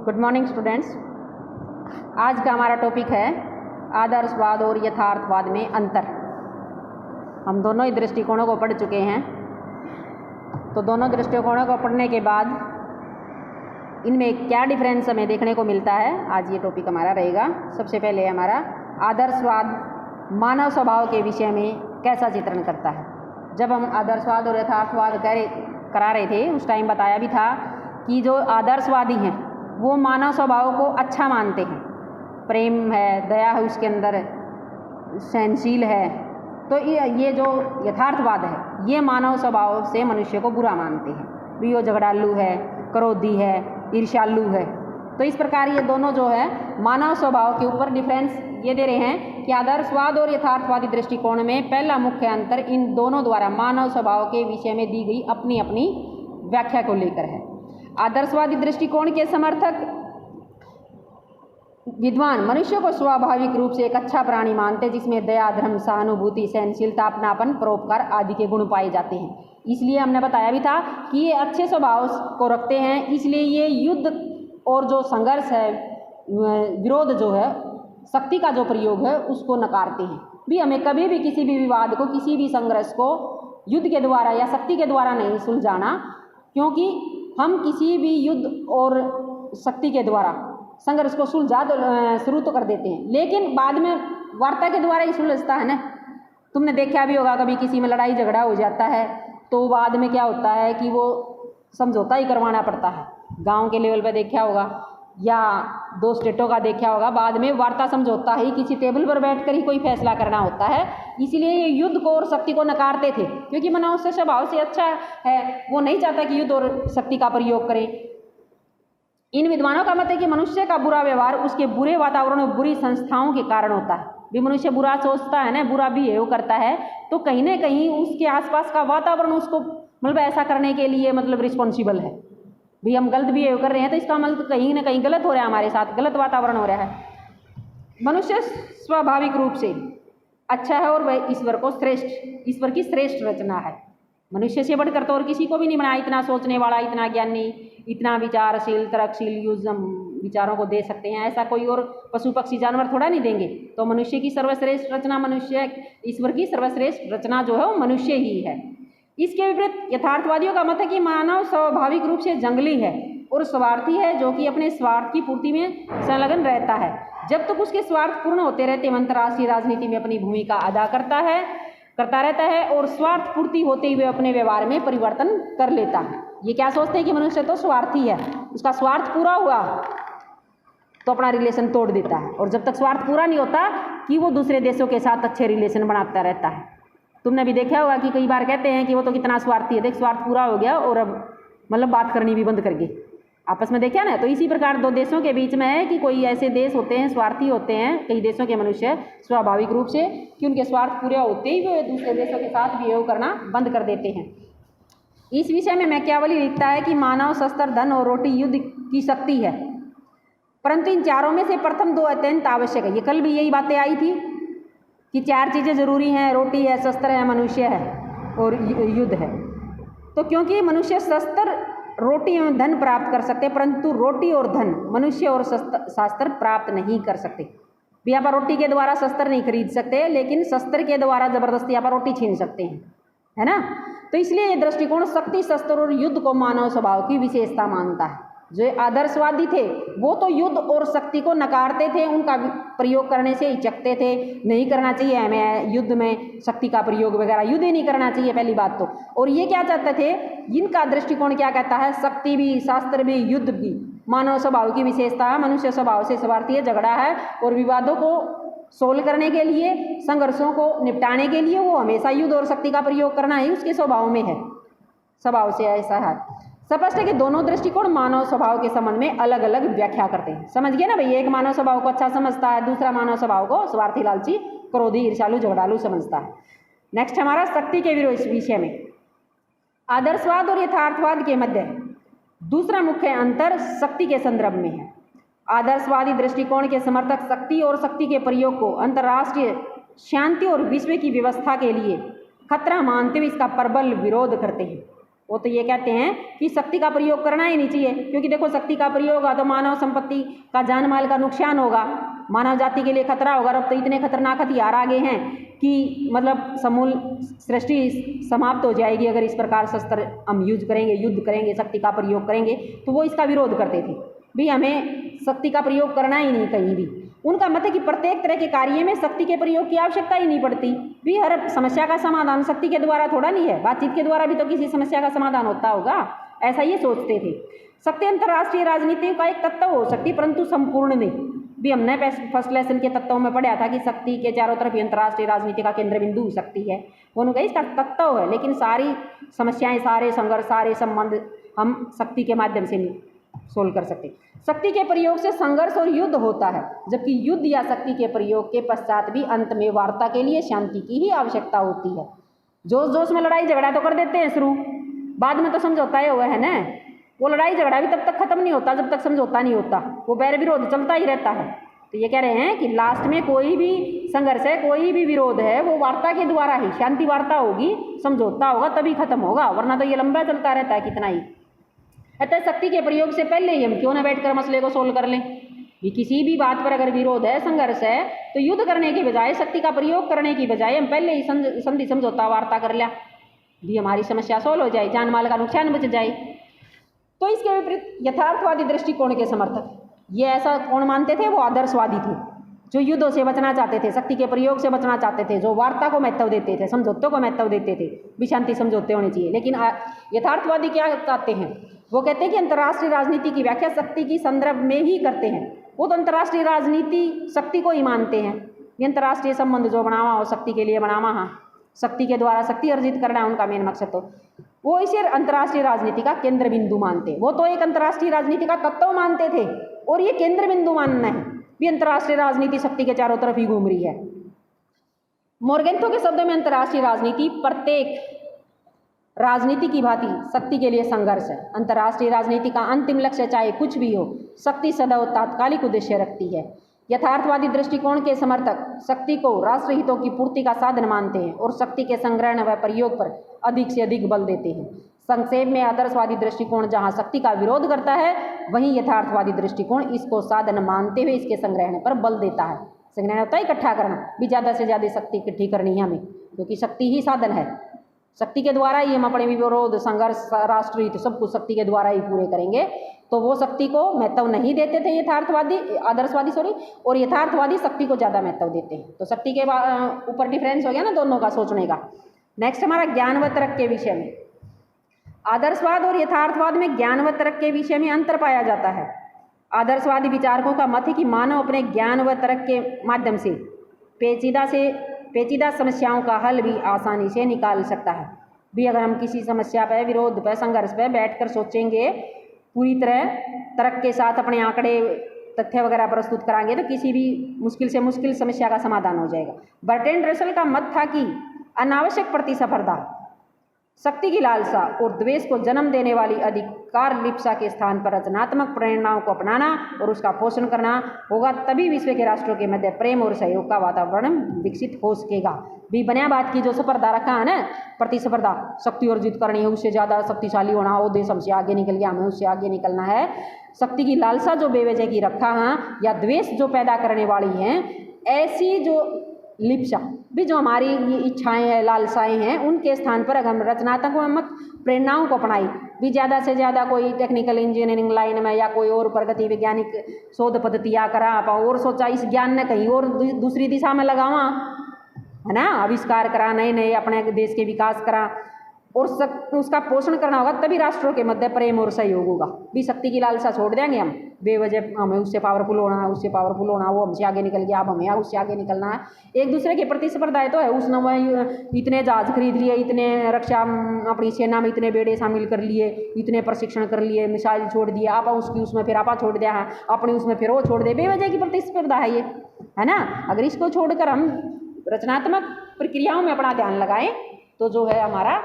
Good morning students. आज का हमारा टॉपिक है आदर्शवाद और यथार्थवाद में अंतर। हम दोनों ही दृष्टिकोणों को पढ़ चुके हैं, तो दोनों दृष्टिकोणों को पढ़ने के बाद इनमें क्या डिफरेंस हमें देखने को मिलता है, आज ये टॉपिक हमारा रहेगा। सबसे पहले हमारा आदर्शवाद मानव स्वभाव के विषय में कैसा चित्रण करता है। जब हम आदर्शवाद और यथार्थवाद करा रहे थे उस टाइम बताया भी था कि जो आदर्शवादी हैं वो मानव स्वभाव को अच्छा मानते हैं, प्रेम है, दया है उसके अंदर, सहनशील है। तो ये जो यथार्थवाद है ये मानव स्वभाव से मनुष्य को बुरा मानते हैं, भी वो झगड़ालू है, क्रोधी है, ईर्ष्यालु है। तो इस प्रकार ये दोनों जो है मानव स्वभाव के ऊपर डिफरेंस ये दे रहे हैं कि आदर्शवाद और यथार्थवादी दृष्टिकोण में पहला मुख्य अंतर इन दोनों द्वारा मानव स्वभाव के विषय में दी गई अपनी अपनी व्याख्या को लेकर है। आदर्शवादी दृष्टिकोण के समर्थक विद्वान मनुष्य को स्वाभाविक रूप से एक अच्छा प्राणी मानते, जिसमें दया, धर्म, सहानुभूति, सहनशीलता, अपनापन, परोपकार आदि के गुण पाए जाते हैं। इसलिए हमने बताया भी था कि ये अच्छे स्वभाव को रखते हैं, इसलिए ये युद्ध और जो संघर्ष है, विरोध जो है, शक्ति का जो प्रयोग है उसको नकारते हैं। भी हमें कभी भी किसी भी विवाद को, किसी भी संघर्ष को युद्ध के द्वारा या शक्ति के द्वारा नहीं सुलझाना, क्योंकि हम किसी भी युद्ध और शक्ति के द्वारा संघर्ष को सुलझा शुरू तो कर देते हैं, लेकिन बाद में वार्ता के द्वारा ही सुलझता है ना। तुमने देखा भी होगा कभी किसी में लड़ाई झगड़ा हो जाता है तो बाद में क्या होता है कि वो समझौता ही करवाना पड़ता है। गांव के लेवल पे देखा होगा या दो स्टेटों का देखा होगा, बाद में वार्ता समझौता ही किसी टेबल पर बैठकर ही कोई फैसला करना होता है। इसीलिए ये युद्ध को और शक्ति को नकारते थे, क्योंकि मनुष्य स्वभाव से अच्छा है, वो नहीं चाहता कि युद्ध और शक्ति का प्रयोग करें। इन विद्वानों का मत है कि मनुष्य का बुरा व्यवहार उसके बुरे वातावरण और बुरी संस्थाओं के कारण होता है। भी मनुष्य बुरा सोचता है ना, बुरा बिहेव करता है, तो कहीं ना कहीं उसके आसपास का वातावरण उसको मतलब ऐसा करने के लिए मतलब रिस्पॉन्सिबल है। भी हम गलत बिहेव कर रहे हैं तो इसका मतलब कहीं ना कहीं गलत हो रहा है, हमारे साथ गलत वातावरण हो रहा है। मनुष्य स्वाभाविक रूप से अच्छा है और वह ईश्वर की श्रेष्ठ रचना है। मनुष्य से बढ़कर तो और किसी को भी नहीं बनाया। इतना सोचने वाला, इतना ज्ञानी, इतना विचारशील, तर्कशील विचारों को दे सकते हैं, ऐसा कोई और पशु पक्षी जानवर थोड़ा नहीं देंगे। तो मनुष्य की सर्वश्रेष्ठ रचना मनुष्य, ईश्वर की सर्वश्रेष्ठ रचना जो है वो मनुष्य ही है। इसके विपरीत यथार्थवादियों का मत है कि मानव स्वाभाविक रूप से जंगली है और स्वार्थी है, जो कि अपने स्वार्थ की पूर्ति में संलग्न रहता है। जब तक उसके स्वार्थ पूर्ण होते रहते हैं, अंतर्राष्ट्रीय राजनीति में अपनी भूमिका अदा करता रहता है और स्वार्थ पूर्ति होते हुए अपने व्यवहार में परिवर्तन कर लेता है। ये क्या सोचते हैं कि मनुष्य तो स्वार्थी है, उसका स्वार्थ पूरा हुआ तो अपना रिलेशन तोड़ देता है, और जब तक स्वार्थ पूरा नहीं होता कि वो दूसरे देशों के साथ अच्छे रिलेशन बनाता रहता है। तुमने भी देखा होगा कि कई बार कहते हैं कि वो तो कितना स्वार्थी है, देख स्वार्थ पूरा हो गया और अब मतलब बात करनी भी बंद कर गई, आपस में देखा ना। तो इसी प्रकार दो देशों के बीच में है कि कोई ऐसे देश होते हैं स्वार्थी होते हैं, कई देशों के मनुष्य स्वाभाविक रूप से कि उनके स्वार्थ पूरे होते ही वे दूसरे देशों के साथ बिहेव करना बंद कर देते हैं। इस विषय में मैकियावेली लिखता है कि मानव शस्त्र, धन और रोटी युद्ध की शक्ति है, परंतु इन चारों में से प्रथम दो अत्यंत आवश्यक है। ये कल भी यही बातें आई थी कि चार चीज़ें जरूरी हैं, रोटी है, शस्त्र है, मनुष्य है और युद्ध है। तो क्योंकि मनुष्य शस्त्र, रोटी एवं धन प्राप्त कर सकते, परंतु रोटी और धन मनुष्य और शास्त्र प्राप्त नहीं कर सकते। भी आप रोटी के द्वारा शस्त्र नहीं खरीद सकते, लेकिन शस्त्र के द्वारा जबरदस्ती आप रोटी छीन सकते हैं, है ना। तो इसलिए ये दृष्टिकोण शक्ति, शस्त्र और युद्ध को मानव स्वभाव की विशेषता मानता है। जो आदर्शवादी थे वो तो युद्ध और शक्ति को नकारते थे, उनका प्रयोग करने से हिचकते थे, नहीं करना चाहिए हमें युद्ध में शक्ति का प्रयोग वगैरह, युद्ध ही नहीं करना चाहिए पहली बात तो। और ये क्या चाहते थे, इनका दृष्टिकोण क्या कहता है, शक्ति भी, शास्त्र भी, युद्ध भी मानव स्वभाव की विशेषता है। मनुष्य स्वभाव से स्वार्थी है, झगड़ा है, और विवादों को सोल्व करने के लिए, संघर्षों को निपटाने के लिए वो हमेशा युद्ध और शक्ति का प्रयोग करना ही उसके स्वभाव में है, स्वभाव से ऐसा है। स्पष्ट है कि दोनों दृष्टिकोण मानव स्वभाव के संबंध में अलग अलग व्याख्या करते हैं। समझ गए ना भाई, एक मानव स्वभाव को अच्छा समझता है, दूसरा मानव स्वभाव को स्वार्थी, लालची, क्रोधी, ईर्ष्यालु, झगड़ालू समझता है। नेक्स्ट हमारा शक्ति के विषय में आदर्शवाद और यथार्थवाद के मध्य दूसरा मुख्य अंतर शक्ति के संदर्भ में है। आदर्शवादी दृष्टिकोण के समर्थक शक्ति और शक्ति के प्रयोग को अंतर्राष्ट्रीय शांति और विश्व की व्यवस्था के लिए खतरा मानते हुए इसका प्रबल विरोध करते हैं। वो तो ये कहते हैं कि शक्ति का प्रयोग करना ही नहीं चाहिए, क्योंकि देखो शक्ति का प्रयोग होगा तो मानव संपत्ति का जान माल का नुकसान होगा, मानव जाति के लिए खतरा होगा। अब तो इतने खतरनाक हथियार आ गए हैं कि मतलब समूल सृष्टि समाप्त हो जाएगी अगर इस प्रकार शस्त्र हम यूज करेंगे, युद्ध करेंगे, शक्ति का प्रयोग करेंगे। तो वो इसका विरोध करते थे, भी हमें शक्ति का प्रयोग करना ही नहीं कहीं भी। उनका मत है कि प्रत्येक तरह के कार्य में शक्ति के प्रयोग की आवश्यकता ही नहीं पड़ती, भी हर समस्या का समाधान शक्ति के द्वारा थोड़ा नहीं है, बातचीत के द्वारा भी तो किसी समस्या का समाधान होता होगा, ऐसा ये सोचते थे। शक्ति अंतर्राष्ट्रीय राजनीति का एक तत्व हो सकती, परंतु संपूर्ण नहीं। भी हमने फर्स्ट लेसन के तत्वों में पढ़ा था कि शक्ति के चारों तरफ अंतर्राष्ट्रीय राजनीति का केंद्र बिंदु शक्ति है, उन्होंने कहा इसका तत्व है, लेकिन सारी समस्याएं, सारे संघर्ष, सारे संबंध हम शक्ति के माध्यम से नहीं सोल्व कर सकते। शक्ति के प्रयोग से संघर्ष और युद्ध होता है, जबकि युद्ध या शक्ति के प्रयोग के पश्चात भी अंत में वार्ता के लिए शांति की ही आवश्यकता होती है। जोश जोश में लड़ाई झगड़ा तो कर देते हैं शुरू, बाद में तो समझौता ही हुआ है ना। वो लड़ाई झगड़ा भी तब तक खत्म नहीं होता जब तक समझौता नहीं होता, वो बैर विरोध चलता ही रहता है। तो ये कह रहे हैं कि लास्ट में कोई भी संघर्ष है, कोई भी विरोध है, वो वार्ता के द्वारा ही, शांति वार्ता होगी, समझौता होगा तभी खत्म होगा, वरना तो ये लंबा चलता रहता है कितना ही। अतः शक्ति के प्रयोग से पहले ही हम क्यों ना बैठकर मसले को सोल्व कर लें। कि किसी भी बात पर अगर विरोध है, संघर्ष है, तो युद्ध करने के बजाय, शक्ति का प्रयोग करने की बजाय हम पहले ही संधि समझौता वार्ता कर लिया, भी हमारी समस्या सोल्व हो जाए, जान माल का नुकसान बच जाए। तो इसके विपरीत यथार्थवादी दृष्टिकोण के समर्थक ये ऐसा कौन मानते थे, वो आदर्शवादी थे, जो युद्धों से बचना चाहते थे, शक्ति के प्रयोग से बचना चाहते थे, जो वार्ता को महत्व देते थे, समझौतों को महत्व देते थे, भी शांति समझौते होने चाहिए। लेकिन यथार्थवादी क्या चाहते हैं, वो कहते हैं कि अंतर्राष्ट्रीय राजनीति की व्याख्या शक्ति की संदर्भ में ही करते हैं। वो तो अंतर्राष्ट्रीय राजनीति शक्ति को ही मानते हैं, ये अंतर्राष्ट्रीय संबंध जो बनावा हो शक्ति के लिए बनावा, हाँ, शक्ति के द्वारा शक्ति अर्जित करना है उनका मेन मकसद। तो वो इसे अंतर्राष्ट्रीय राजनीति का केंद्र बिंदु मानते, वो तो एक अंतर्राष्ट्रीय राजनीति का तत्व मानते थे, और ये केंद्र बिंदु मानना है भी अंतर्राष्ट्रीय राजनीति शक्ति के चारों तरफ ही घूम रही है। मोर्गेंथो के शब्दों में अंतर्राष्ट्रीय राजनीति प्रत्येक राजनीति की भांति शक्ति के लिए संघर्ष है। अंतर्राष्ट्रीय राजनीति का अंतिम लक्ष्य चाहे कुछ भी हो, शक्ति सदैव तात्कालिक उद्देश्य रखती है। यथार्थवादी दृष्टिकोण के समर्थक शक्ति को राष्ट्र हितों की पूर्ति का साधन मानते हैं और शक्ति के संग्रहण व प्रयोग पर अधिक से अधिक बल देते हैं। संक्षेप में आदर्शवादी दृष्टिकोण जहां शक्ति का विरोध करता है, वहीं यथार्थवादी दृष्टिकोण इसको साधन मानते हुए इसके संग्रहण पर बल देता है। संग्रहण होता है इकट्ठा करना, भी ज़्यादा से ज़्यादा शक्ति इकट्ठी करनी है हमें, क्योंकि शक्ति ही साधन है। शक्ति के द्वारा ही हम अपने विरोध, संघर्ष, राष्ट्र हित सब कुछ शक्ति के द्वारा ही पूरे करेंगे। तो वो शक्ति को महत्व नहीं देते थे यथार्थवादी, आदर्शवादी और यथार्थवादी शक्ति को ज़्यादा महत्व देते हैं। तो शक्ति के ऊपर डिफरेंस हो गया ना दोनों का सोचने का। नेक्स्ट हमारा ज्ञान व तर्क के विषय में। आदर्शवाद और यथार्थवाद में ज्ञान व तर्क के विषय में अंतर पाया जाता है। आदर्शवादी विचारकों का मत है कि मानव अपने ज्ञान व तर्क के माध्यम से पेचीदा समस्याओं का हल भी आसानी से निकाल सकता है। भी अगर हम किसी समस्या पर, विरोध पर, संघर्ष पर बैठकर सोचेंगे, पूरी तरह तर्क के साथ अपने आंकड़े, तथ्य वगैरह प्रस्तुत कराएंगे, तो किसी भी मुश्किल से मुश्किल समस्या का समाधान हो जाएगा। बर्ट्रैंड रसल का मत था कि अनावश्यक प्रतिस्पर्धा, शक्ति की लालसा और द्वेष को जन्म देने वाली अधिकार लिप्सा के स्थान पर रचनात्मक प्रेरणाओं को अपनाना और उसका पोषण करना होगा, तभी विश्व के राष्ट्रों के मध्य प्रेम और सहयोग का वातावरण विकसित हो सकेगा। भी बनिया बात की जो स्पर्धा रखा है ना, प्रतिस्पर्धा, शक्ति अर्जित करनी है, उससे ज़्यादा शक्तिशाली होना, वो देश हमसे आगे निकल गया, हमें उससे आगे निकलना है। शक्ति की लालसा जो बेवजह की रखा है, या द्वेष जो पैदा करने वाली हैं, ऐसी जो लिप्सा भी जो हमारी ये इच्छाएं हैं, लालसाएं हैं, उनके स्थान पर अगर हम रचनात्मक प्रेरणाओं को अपनाई, भी ज़्यादा से ज़्यादा कोई टेक्निकल इंजीनियरिंग लाइन में या कोई और प्रगति वैज्ञानिक शोध पद्धतियाँ करा और सोचा इस ज्ञान ने कहीं और दूसरी दिशा में लगावा, है ना, आविष्कार करा, नए नए अपने देश के विकास करा और उसका पोषण करना होगा, तभी राष्ट्रों के मध्य प्रेम और सहयोग होगा। भी शक्ति की लालसा छोड़ देंगे हम, बेवजह हमें उससे पावरफुल होना है, उससे पावरफुल होना, वो हमसे आगे निकल गया, अब हमें उससे आगे निकलना है। एक दूसरे के प्रतिस्पर्धाएं तो है, उसने इतने जहाज खरीद लिए, इतने रक्षा अपनी सेना में इतने बेड़े शामिल कर लिए, इतने प्रशिक्षण कर लिए, मिसाइल छोड़ दिए, आप उसकी उसमें फिर आपा छोड़ दिया है, अपनी उसमें फिर वो छोड़ दे, बेवजह की प्रतिस्पर्धा है ये, है ना। अगर इसको छोड़कर हम रचनात्मक प्रक्रियाओं में अपना ध्यान लगाएं, तो जो है हमारा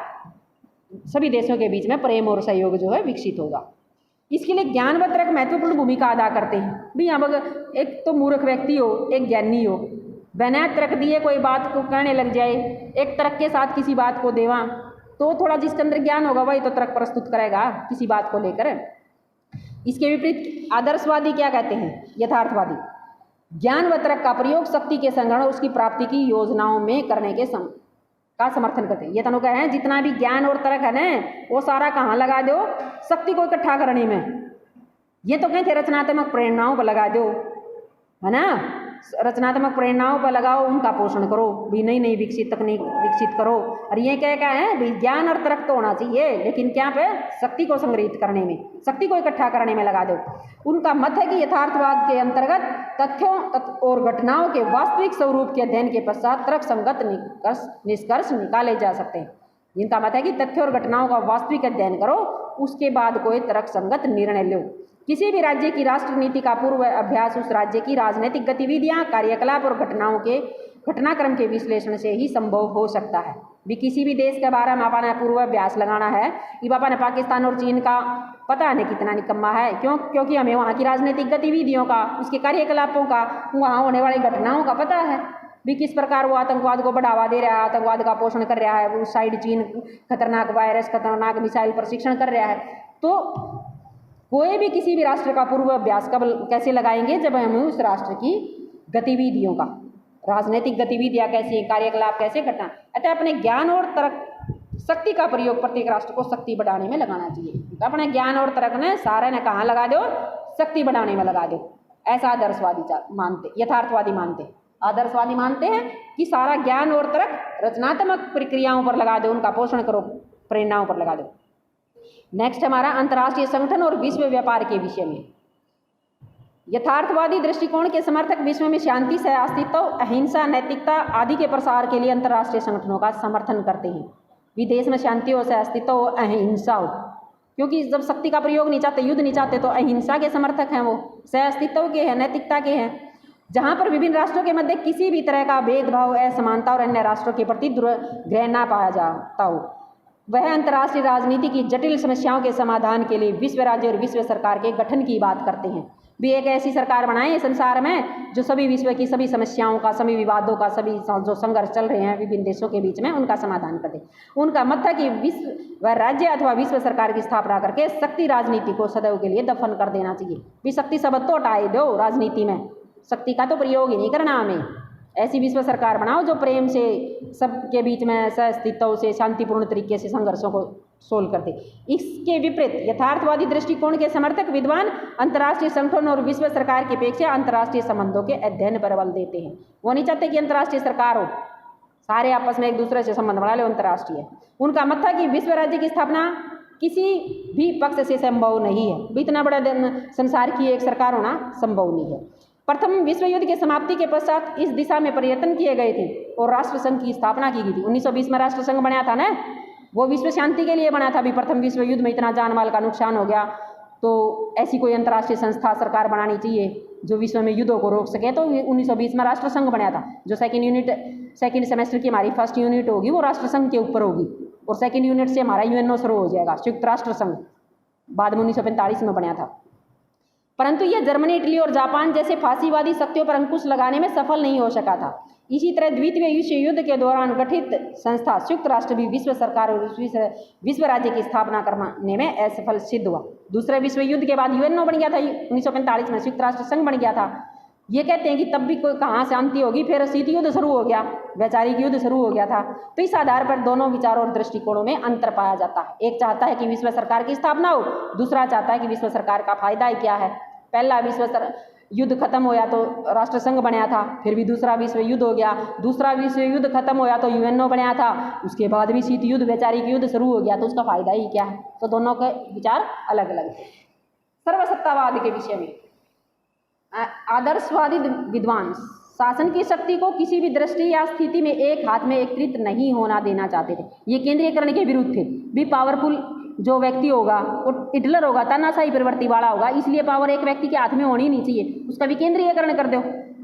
सभी देशों के बीच में प्रेम और सहयोग जो है विकसित होगा। इसके लिए ज्ञान व तर्क महत्वपूर्ण भूमिका अदा करते हैं। भी अब अगर एक तो मूर्ख व्यक्ति हो, एक ज्ञानी हो, बिना तर्क दिए कोई बात को कहने लग जाए, एक तर्क के साथ किसी बात को देवा, तो थोड़ा जिसके अंदर ज्ञान होगा वही तो तर्क प्रस्तुत करेगा किसी बात को लेकर। इसके विपरीत आदर्शवादी क्या कहते हैं? यथार्थवादी ज्ञान व तर्क का प्रयोग शक्ति के संग्रहण और उसकी प्राप्ति की योजनाओं में करने के का समर्थन करते हैं। ये तनु कहे हैं जितना भी ज्ञान और तर्क है ना वो सारा कहाँ लगा दो? शक्ति को इकट्ठा करने में। ये तो कहते रचनात्मक प्रेरणाओं पर लगा दो, है ना, रचनात्मक प्रेरणाओं पर लगाओ, उनका पोषण करो, भी नई नई विकसित तकनीक विकसित करो। और ये क्या है भाई, ज्ञान और तर्क तो होना चाहिए लेकिन क्या पे? शक्ति को संग्रहित करने में, शक्ति को इकट्ठा करने में लगा दो। उनका मत है कि यथार्थवाद के अंतर्गत तथ्यों और घटनाओं के वास्तविक स्वरूप के अध्ययन के पश्चात तर्क संगत निष्कर्ष निकाले जा सकते हैं। जिनका मत है कि तथ्यों और घटनाओं का वास्तविक अध्ययन करो, उसके बाद कोई तर्क संगत निर्णय लो। किसी भी राज्य की राष्ट्र नीति का पूर्व अभ्यास उस राज्य की राजनीतिक गतिविधियां, कार्यकलाप और घटनाओं के घटनाक्रम के विश्लेषण से ही संभव हो सकता है। भी किसी भी देश के बारे में अपना पूर्व अभ्यास लगाना है कि पापा ने पाकिस्तान और चीन का पता नहीं कितना निकम्मा है, क्योंकि हमें वहाँ की राजनीतिक गतिविधियों का, उसके कार्यकलापों का, वहाँ होने वाली घटनाओं का पता है भी किस प्रकार वो आतंकवाद को बढ़ावा दे रहा है, आतंकवाद का पोषण कर रहा है, उस साइड चीन खतरनाक वायरस, खतरनाक मिसाइल प्रशिक्षण कर रहा है। तो कोई भी किसी भी राष्ट्र का पूर्व अभ्यास कब कैसे लगाएंगे? जब हम उस राष्ट्र की गतिविधियों का, राजनीतिक गतिविधियां कैसी हैं, कार्यकलाप कैसे घटना। अतः अपने ज्ञान और तर्क शक्ति का प्रयोग प्रत्येक राष्ट्र को शक्ति बढ़ाने में लगाना चाहिए। तो अपने ज्ञान और तर्क ने सारे ने कहाँ लगा दो? शक्ति बढ़ाने में लगा दो। ऐसा आदर्शवादी मानते, यथार्थवादी मानते। आदर्शवादी मानते हैं कि सारा ज्ञान और तर्क रचनात्मक प्रक्रियाओं पर लगा दो, उनका पोषण करो, प्रेरणाओं पर लगा दो। नेक्स्ट हमारा अंतर्राष्ट्रीय संगठन और विश्व व्यापार के विषय में। यथार्थवादी दृष्टिकोण के समर्थक विश्व में शांति, सह अस्तित्व, अहिंसा, नैतिकता आदि के प्रसार के लिए अंतर्राष्ट्रीय संगठनों का समर्थन करते हैं। विदेश में शांति हो, सह अस्तित्व हो, अहिंसा हो, क्योंकि जब शक्ति का प्रयोग नहीं चाहते, युद्ध नहीं चाहते, तो अहिंसा के समर्थक हैं, वो सह अस्तित्व के हैं, नैतिकता के हैं। जहाँ पर विभिन्न राष्ट्रों के मध्य किसी भी तरह का भेदभाव, असमानता और अन्य राष्ट्रों के प्रति दुर्ग्रह न पाया जाता हो, वह अंतर्राष्ट्रीय राजनीति की जटिल समस्याओं के समाधान के लिए विश्व राज्य और विश्व सरकार के गठन की बात करते हैं। भी एक ऐसी सरकार बनाए संसार में जो सभी विश्व की सभी समस्याओं का, सभी विवादों का, सभी जो संघर्ष चल रहे हैं विभिन्न देशों के बीच में, उनका समाधान कर दे। उनका मत था कि विश्व व राज्य अथवा विश्व सरकार की स्थापना करके शक्ति राजनीति को सदैव के लिए दफन कर देना चाहिए। भी शक्ति शब्द तो हटाए दो, राजनीति में शक्ति का तो प्रयोग ही नहीं करना हमें। ऐसी विश्व सरकार बनाओ जो प्रेम से सबके बीच में सहअस्तित्व से शांतिपूर्ण तरीके से संघर्षों को सोल्व करते। इसके विपरीत यथार्थवादी दृष्टिकोण के समर्थक विद्वान अंतर्राष्ट्रीय संगठन और विश्व सरकार की अपेक्षा अंतर्राष्ट्रीय संबंधों के अध्ययन पर बल देते हैं। वो नहीं चाहते कि अंतर्राष्ट्रीय सरकार हो, सारे आपस में एक दूसरे से संबंध बना ले, अंतर्राष्ट्रीय। उनका मत था कि विश्व राज्य की स्थापना किसी भी पक्ष से संभव नहीं है। इतना बड़ा संसार की एक सरकार होना संभव नहीं है। प्रथम विश्व युद्ध के समाप्ति के पश्चात इस दिशा में प्रयत्न किए गए थे और राष्ट्र संघ की स्थापना की गई थी। 1920 में राष्ट्र संघ बना था ना, वो विश्व शांति के लिए बना था। अभी प्रथम विश्व युद्ध में इतना जान माल का नुकसान हो गया, तो ऐसी कोई अंतर्राष्ट्रीय संस्था सरकार बनानी चाहिए जो विश्व में युद्धों को रोक सके। तो 1920 में राष्ट्र संघ बना था। जो सेकेंड सेमेस्टर की हमारी फर्स्ट यूनिट होगी वो राष्ट्र संघ के ऊपर होगी, और सेकेंड यूनिट से हमारा यूएनओ शुरू हो जाएगा, संयुक्त राष्ट्र संघ, बाद में 1945 में बना था। परंतु यह जर्मनी, इटली और जापान जैसे फांसीवादी शक्तियों पर अंकुश लगाने में सफल नहीं हो सका था। इसी तरह द्वितीय विश्व युद्ध के दौरान गठित संस्था संयुक्त राष्ट्र भी विश्व सरकार और विश्व राज्य की स्थापना करने में असफल सिद्ध हुआ। दूसरे विश्व युद्ध के बाद यूएनओ बन गया था, 1945 में संयुक्त राष्ट्र संघ बन गया था। ये कहते हैं कि तब भी कोई कहाँ शांति होगी, फिर शीत युद्ध शुरू हो गया, वैचारिक युद्ध शुरू हो गया था। तो इस आधार पर दोनों विचारों और दृष्टिकोणों में अंतर पाया जाता है। एक चाहता है कि विश्व सरकार की स्थापना हो, दूसरा चाहता है कि विश्व सरकार का फायदा ही क्या है। पहला विश्व युद्ध खत्म होया तो राष्ट्र संघ बनाया था, फिर भी दूसरा विश्व युद्ध हो गया। दूसरा विश्व युद्ध खत्म होया तो यूएनओ बनाया था, उसके बाद भी शीत युद्ध, वैचारिक युद्ध शुरू हो गया, तो उसका फायदा ही क्या है। तो दोनों के विचार अलग अलग थे। सर्वसत्तावाद के विषय में आदर्शवादी विद्वान शासन की शक्ति को किसी भी दृष्टि या स्थिति में एक हाथ में एकत्रित नहीं होना देना चाहते थे। ये केंद्रीयकरण के विरुद्ध थे। भी पावरफुल जो व्यक्ति होगा वो हिटलर होगा, तानाशाही प्रवृत्ति वाला होगा, इसलिए पावर एक व्यक्ति के हाथ में होनी नहीं चाहिए, उसका विकेंद्रीयकरण कर दो,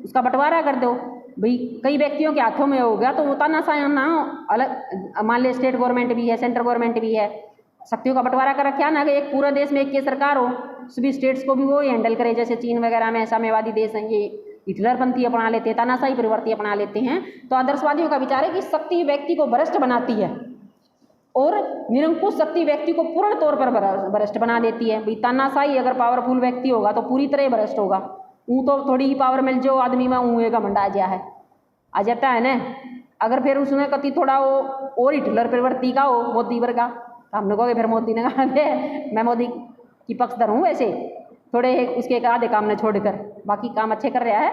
उसका बंटवारा कर दो। भाई कई व्यक्तियों के हाथों में हो गया तो वो तानाशाही ना अलग, मान ले स्टेट गवर्नमेंट भी है, सेंट्रल गवर्नमेंट भी है, शक्तियों का बंटवारा कर रखा ना, कि एक पूरा देश में एक की सरकार हो, सभी स्टेट्स को भी वो हैंडल करे। जैसे चीन वगैरह में साम्यवादी देश हैं, ये हिटलरपंथी अपना लेते हैं, तानाशाही प्रवृत्ति अपना लेते हैं। तो आदर्शवादियों का विचार है कि शक्ति व्यक्ति को भ्रष्ट बनाती है और निरंकुश शक्ति व्यक्ति को पूर्ण तौर पर भ्रष्ट बना देती है। भाई तानाशाही अगर पावरफुल व्यक्ति होगा तो पूरी तरह भ्रष्ट होगा। ऊँ तो थोड़ी ही पावर मिल जो आदमी में ऊँ का मंडा आ जाता है ना। अगर फिर उसमें कति थोड़ा वो और हिटलर प्रवृत्ति का हो मोदी वर्ग का, तो हमने कहोगे फिर मोदी ने कहा मैं मोदी की पक्षधर हूँ। वैसे थोड़े उसके आधे काम ने छोड़कर बाकी काम अच्छे कर रहा है,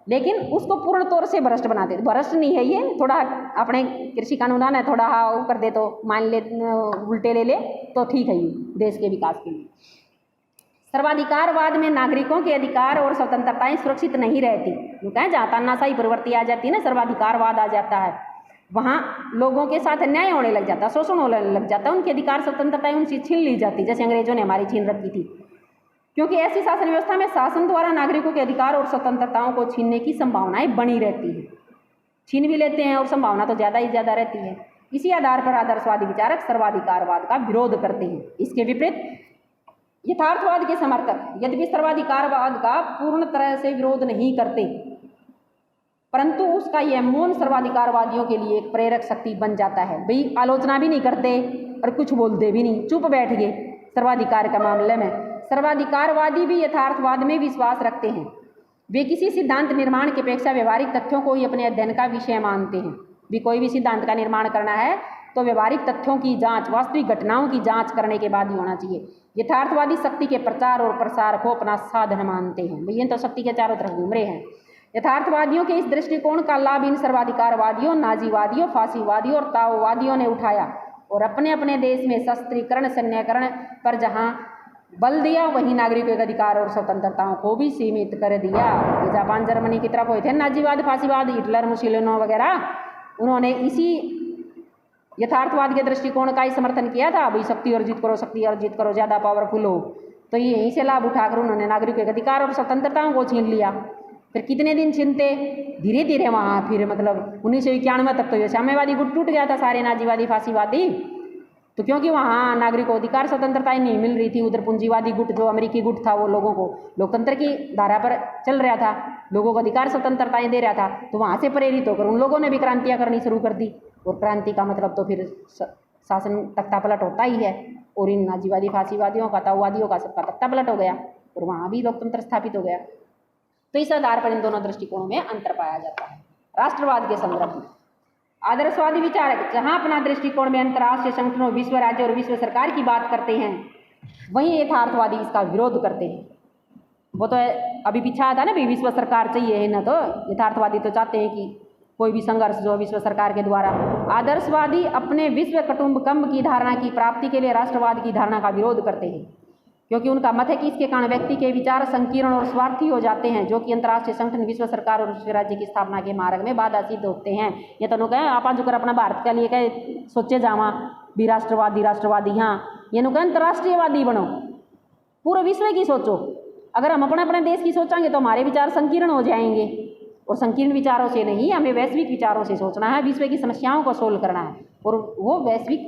लेकिन उसको पूर्ण तौर से भ्रष्ट बना दे। भ्रष्ट नहीं है ये, थोड़ा अपने कृषि कानून है थोड़ा वो कर दे तो मान ले उल्टे ले ले तो ठीक है ये देश के विकास के लिए। सर्वाधिकारवाद में नागरिकों के अधिकार और स्वतंत्रताएं सुरक्षित नहीं रहती। वो कहें जहाँ तानाशाही प्रवृत्ति आ जाती है ना, सर्वाधिकारवाद आ जाता है, वहाँ लोगों के साथ अन्याय होने लग जाता है, शोषण होने लग जाता है, उनके अधिकार स्वतंत्रताएं उनसे छीन ली जाती, जैसे अंग्रेजों ने हमारी छीन रखी थी। क्योंकि ऐसी शासन व्यवस्था में शासन द्वारा नागरिकों के अधिकार और स्वतंत्रताओं को छीनने की संभावनाएं बनी रहती है। छीन भी लेते हैं और संभावना तो ज़्यादा ही ज़्यादा रहती है। इसी आधार पर आदर्शवादी विचारक सर्वाधिकारवाद का विरोध करते हैं। इसके विपरीत यथार्थवाद के समर्थक यद्यपि सर्वाधिकारवाद का पूर्ण तरह से विरोध नहीं करते, परंतु उसका यह मौन सर्वाधिकारवादियों के लिए एक प्रेरक शक्ति बन जाता है। भाई आलोचना भी नहीं करते और कुछ बोलते भी नहीं, चुप बैठ गए सर्वाधिकार का मामले में। सर्वाधिकारवादी भी यथार्थवाद में विश्वास रखते हैं। वे किसी सिद्धांत निर्माण की अपेक्षा व्यवहारिक तथ्यों को ही अपने अध्ययन का विषय मानते हैं। भी कोई भी सिद्धांत का निर्माण करना है तो व्यवहारिक तथ्यों की जांच, वास्तविक घटनाओं की जांच करने के बाद ही होना चाहिए। यथार्थवादी शक्ति के प्रचार और प्रसार को अपना साधन मानते हैं। ये तो शक्ति के चारों तरफ घूम रहे हैं। यथार्थवादियों के इस दृष्टिकोण का लाभ इन सर्वाधिकारवादियों, नाजीवादियों, फांसीवादियों और ताओवादियों ने उठाया और अपने अपने देश में शस्त्रीकरण, सैन्यकरण पर जहाँ बल दिया वहीं नागरिकों के अधिकार और स्वतंत्रताओं को भी सीमित कर दिया। ये जापान जर्मनी की तरफ हुए थे नाजीवाद, फांसीवाद, हिटलर, मुसोलिनी वगैरह, उन्होंने इसी यथार्थवाद के दृष्टिकोण का ही समर्थन किया था। भाई शक्ति अर्जित करो, ज़्यादा पावरफुल हो। तो ये यहीं से लाभ उठाकर उन्होंने नागरिकों के अधिकार और स्वतंत्रताओं को छीन लिया। फिर कितने दिन छीनते, धीरे धीरे वहाँ फिर मतलब 1991 तक तो ये साम्यवादी गुट टूट गया था, सारे नाजीवादी फांसीवादी। तो क्योंकि वहाँ नागरिकों को अधिकार स्वतंत्रताएं नहीं मिल रही थी, उधर पूंजीवादी गुट जो अमेरिकी गुट था वो लोगों को लोकतंत्र की धारा पर चल रहा था, लोगों को अधिकार स्वतंत्रताएं दे रहा था। तो वहाँ से प्रेरित होकर उन लोगों ने भी क्रांतियाँ करनी शुरू कर दी। और क्रांति का मतलब तो फिर शासन तख्ता पलट होता ही है, और इन नाजीवादी फांसीवादियों का, ताओवादियों का सबका तख्ता पलट हो गया और वहाँ भी लोकतंत्र स्थापित हो गया। तो इस आधार पर इन दोनों दृष्टिकोणों में अंतर पाया जाता है। राष्ट्रवाद के संदर्भ में आदर्शवादी विचारक जहां अपना दृष्टिकोण में अंतर्राष्ट्रीय संगठनों, विश्व राज्य और विश्व सरकार की बात करते हैं, वहीं यथार्थवादी इसका विरोध करते हैं। वो तो अभी पीछा था ना भी विश्व सरकार चाहिए है ना, तो यथार्थवादी तो चाहते हैं कि कोई भी संघर्ष जो विश्व सरकार के द्वारा। आदर्शवादी अपने विश्व कुटुंबकम की धारणा की प्राप्ति के लिए राष्ट्रवाद की धारणा का विरोध करते हैं, क्योंकि उनका मत है कि इसके कारण व्यक्ति के विचार संकीर्ण और स्वार्थी हो जाते हैं, जो कि अंतर्राष्ट्रीय संगठन, विश्व सरकार और विश्व राज्य की स्थापना के मार्ग में बाधा सिद्ध होते हैं। ये तो कहें आप जो कर अपना भारत के लिए कहे सोचे जावा भी राष्ट्रवादी हाँ, ये नु कहें अंतर्राष्ट्रीयवादी बनो, पूरे विश्व की सोचो। अगर हम अपने अपने देश की सोचेंगे तो हमारे विचार संकीर्ण हो जाएंगे, और संकीर्ण विचारों से नहीं, हमें वैश्विक विचारों से सोचना है, विश्व की समस्याओं को सोल्व करना है, और वो वैश्विक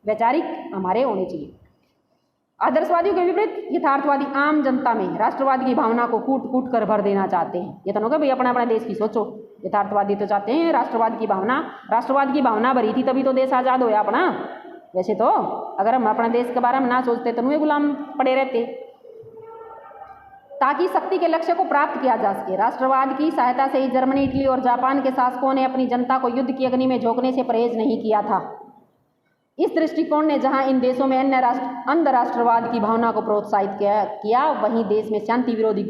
वैचारिक हमारे होने चाहिए। आदर्शवादियों के विपरीत यथार्थवादी आम जनता में राष्ट्रवाद की भावना को कूट कूट कर भर देना चाहते हैं। ये तो होगा भाई अपने अपने देश की सोचो। यथार्थवादी तो चाहते हैं राष्ट्रवाद की भावना भरी थी तभी तो देश आज़ाद होया अपना। वैसे तो अगर हम अपने देश के बारे में ना सोचते तो वे गुलाम पड़े रहते। ताकि शक्ति के लक्ष्य को प्राप्त किया जा सके, राष्ट्रवाद की सहायता से ही जर्मनी, इटली और जापान के शासकों ने अपनी जनता को युद्ध की अग्नि में झोंकने से परहेज नहीं किया था। इस दृष्टिकोण ने जहां इन देशों में अंध राष्ट्रवाद की भावना को प्रोत्साहित किया, वहीं देश में शांति विरोधी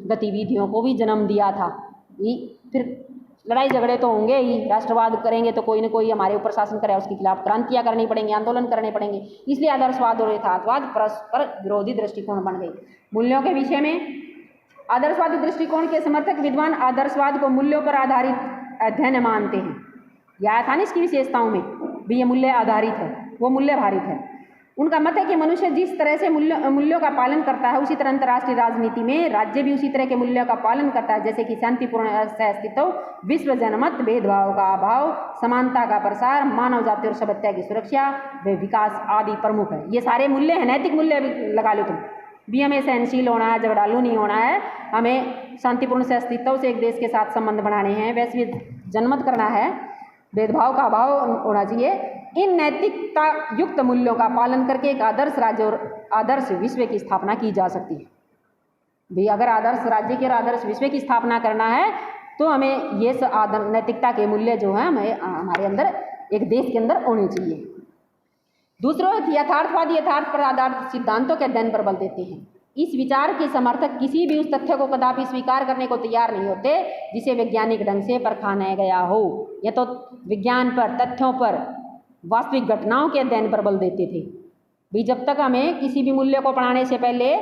गतिविधियों को भी जन्म दिया था। फिर लड़ाई झगड़े तो होंगे ही, राष्ट्रवाद करेंगे तो कोई न कोई हमारे ऊपर शासन करे, उसके खिलाफ क्रांतियां करनी पड़ेंगी, आंदोलन करने पड़ेंगे। इसलिए आदर्शवाद और यथार्थवाद परस्पर विरोधी दृष्टिकोण बन गए। मूल्यों के विषय में आदर्शवादी दृष्टिकोण के समर्थक विद्वान आदर्शवाद को मूल्यों पर आधारित अध्ययन मानते हैं। यह था इसकी विशेषताओं में भी ये मूल्य आधारित है, वो मूल्य भारित है। उनका मत है कि मनुष्य जिस तरह से मूल्यों का पालन करता है, उसी तरह अंतर्राष्ट्रीय राजनीति में राज्य भी उसी तरह के मूल्यों का पालन करता है, जैसे कि शांतिपूर्ण सहअस्तित्व, विश्व जनमत, भेदभाव का अभाव, समानता का प्रसार, मानव जाति और सभ्यता की सुरक्षा व विकास आदि प्रमुख है। ये सारे मूल्य हैं, नैतिक मूल्य लगा लो तुम भी। हमें सहनशील होना है, झगड़ालू नहीं होना है, हमें शांतिपूर्ण सहअस्तित्व से एक देश के साथ संबंध बनाने हैं, वैश्विक जनमत करना है, भेदभाव का अभाव होना चाहिए, इन नैतिकता युक्त मूल्यों का पालन करके एक आदर्श राज्य और आदर्श विश्व की स्थापना की जा सकती है। भी अगर आदर्श राज्य के और आदर्श विश्व की स्थापना करना है तो हमें ये नैतिकता के मूल्य जो हैं हमें हमारे अंदर एक देश के अंदर होने चाहिए। दूसरा, यथार्थवादी यथार्थ पर आधारित सिद्धांतों के अध्ययन पर बल देते हैं। इस विचार के समर्थक किसी भी उस तथ्य को कदापि स्वीकार करने को तैयार नहीं होते जिसे वैज्ञानिक ढंग से परखाना गया हो। यह तो विज्ञान पर, तथ्यों पर, वास्तविक घटनाओं के अध्ययन पर बल देते थे। भी जब तक हमें किसी भी मूल्य को पढ़ाने से पहले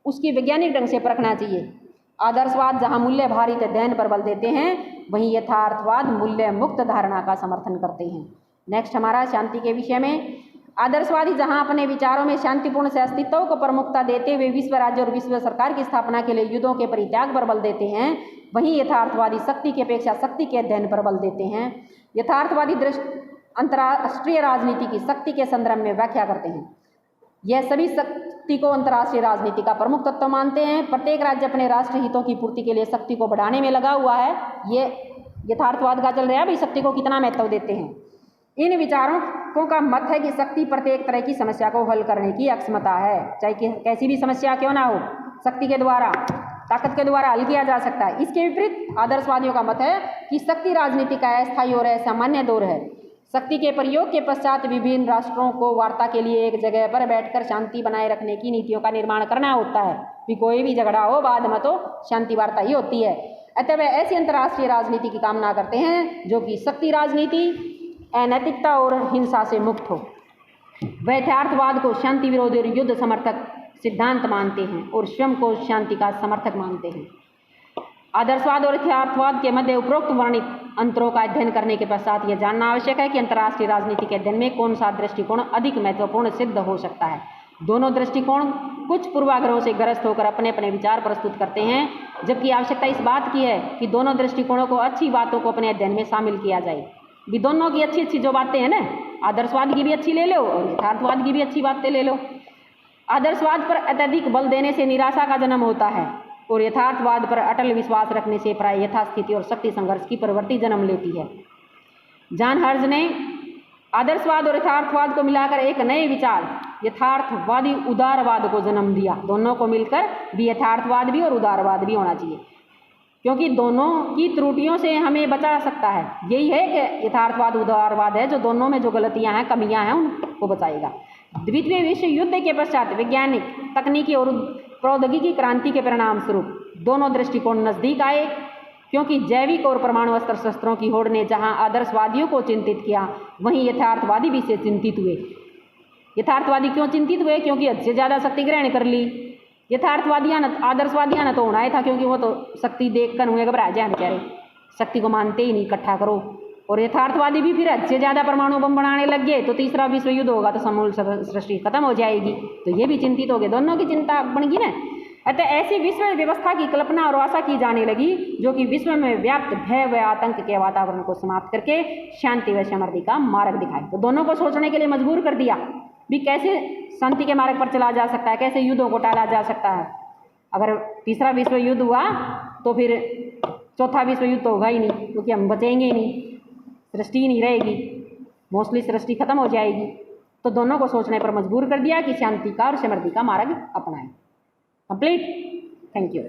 उसकी वैज्ञानिक ढंग से परखना चाहिए। आदर्शवाद जहाँ मूल्य भारित अध्ययन पर बल देते हैं, वहीं यथार्थवाद मूल्य मुक्त धारणा का समर्थन करते हैं। नेक्स्ट हमारा शांति के विषय में, आदर्शवादी जहां अपने विचारों में शांतिपूर्ण से अस्तित्व को प्रमुखता देते हुए विश्व राज्य और विश्व सरकार की स्थापना के लिए युद्धों के परित्याग पर बल देते हैं, वहीं यथार्थवादी शक्ति की अपेक्षा शक्ति के अध्ययन पर बल देते हैं। यथार्थवादी अंतर्राष्ट्रीय राजनीति की शक्ति के संदर्भ में व्याख्या करते हैं। यह सभी शक्ति को अंतर्राष्ट्रीय राजनीति का प्रमुख तत्व मानते हैं। प्रत्येक राज्य अपने राष्ट्र हितों की पूर्ति के लिए शक्ति को बढ़ाने में लगा हुआ है। ये यथार्थवाद का चल रहा है, भाई शक्ति को कितना महत्व देते हैं। इन विचारों का मत है कि शक्ति प्रत्येक तरह की समस्या को हल करने की अक्षमता है, चाहे कैसी भी समस्या क्यों ना हो, शक्ति के द्वारा, ताकत के द्वारा हल किया जा सकता है। इसके विपरीत आदर्शवादियों का मत है कि शक्ति राजनीति का अस्थायी और असामान्य दौर है। शक्ति के प्रयोग के पश्चात विभिन्न राष्ट्रों को वार्ता के लिए एक जगह पर बैठकर शांति बनाए रखने की नीतियों का निर्माण करना होता है। कि कोई भी झगड़ा हो, बाद में तो शांति वार्ता ही होती है। अतः वे ऐसी अंतर्राष्ट्रीय राजनीति की कामना करते हैं जो कि शक्ति राजनीति, अनैतिकता और हिंसा से मुक्त हो। वे यथार्थवाद को शांति विरोधी और युद्ध समर्थक सिद्धांत मानते हैं और स्वयं को शांति का समर्थक मानते हैं। आदर्शवाद और यथार्थवाद के मध्य उपरोक्त वर्णित अंतरों का अध्ययन करने के पश्चात यह जानना आवश्यक है कि अंतर्राष्ट्रीय राजनीति के अध्ययन में कौन सा दृष्टिकोण अधिक महत्वपूर्ण सिद्ध हो सकता है। दोनों दृष्टिकोण कुछ पूर्वाग्रहों से ग्रस्त होकर अपने अपने विचार प्रस्तुत करते हैं, जबकि आवश्यकता इस बात की है कि दोनों दृष्टिकोणों को अच्छी बातों को अपने अध्ययन में शामिल किया जाए। भी दोनों की अच्छी अच्छी जो बातें हैं ना, आदर्शवाद की भी अच्छी ले लो और यथार्थवाद की भी अच्छी बातें ले लो। आदर्शवाद पर अत्यधिक बल देने से निराशा का जन्म होता है और यथार्थवाद पर अटल विश्वास रखने से प्राय यथास्थिति और शक्ति संघर्ष की प्रवृत्ति जन्म लेती है। जॉन हर्ज ने आदर्शवाद और यथार्थवाद को मिलाकर एक नए विचार यथार्थवादी उदारवाद को जन्म दिया। दोनों को मिलकर भी यथार्थवाद भी और उदारवाद भी होना चाहिए, क्योंकि दोनों की त्रुटियों से हमें बचा सकता है। यही है कि यथार्थवाद उदारवाद है जो दोनों में जो गलतियां हैं, कमियां हैं, उनको बचाएगा। द्वितीय विश्व युद्ध के पश्चात वैज्ञानिक, तकनीकी और प्रौद्योगिकी क्रांति के परिणाम स्वरूप दोनों दृष्टिकोण नजदीक आए, क्योंकि जैविक और परमाणु अस्त्र शस्त्रों की होड़ ने जहां आदर्शवादियों को चिंतित किया, वहीं यथार्थवादी भी से चिंतित हुए। यथार्थवादी क्यों चिंतित हुए? क्योंकि हद से ज़्यादा शक्ति ग्रहण कर ली। आदर्शवादियां न तो होना ही था, क्योंकि वो तो शक्ति देखकर हुए घबरा जाए बेचारे, शक्ति को मानते ही नहीं, इकट्ठा करो। और यथार्थवादी भी फिर हद से ज़्यादा परमाणु बम बनाने लग गए, तो तीसरा विश्व युद्ध होगा तो समूल सृष्टि खत्म हो जाएगी, तो ये भी चिंतित हो गए। दोनों की चिंता बन गई ना। अतः ऐसी विश्व व्यवस्था की कल्पना और आशा की जाने लगी जो कि विश्व में व्याप्त भय व आतंक के वातावरण को समाप्त करके शांति व समृद्धि का मार्ग दिखाए। तो दोनों को सोचने के लिए मजबूर कर दिया भी कैसे शांति के मार्ग पर चला जा सकता है, कैसे युद्धों को टाला जा सकता है। अगर तीसरा विश्व युद्ध हुआ तो फिर चौथा विश्व युद्ध तो होगा ही नहीं, क्योंकि हम बचेंगे ही नहीं, सृष्टि ही नहीं रहेगी, मोस्टली सृष्टि खत्म हो जाएगी। तो दोनों को सोचने पर मजबूर कर दिया कि शांति का और समृद्धि का मार्ग अपनाएं। कंप्लीट। Thank you.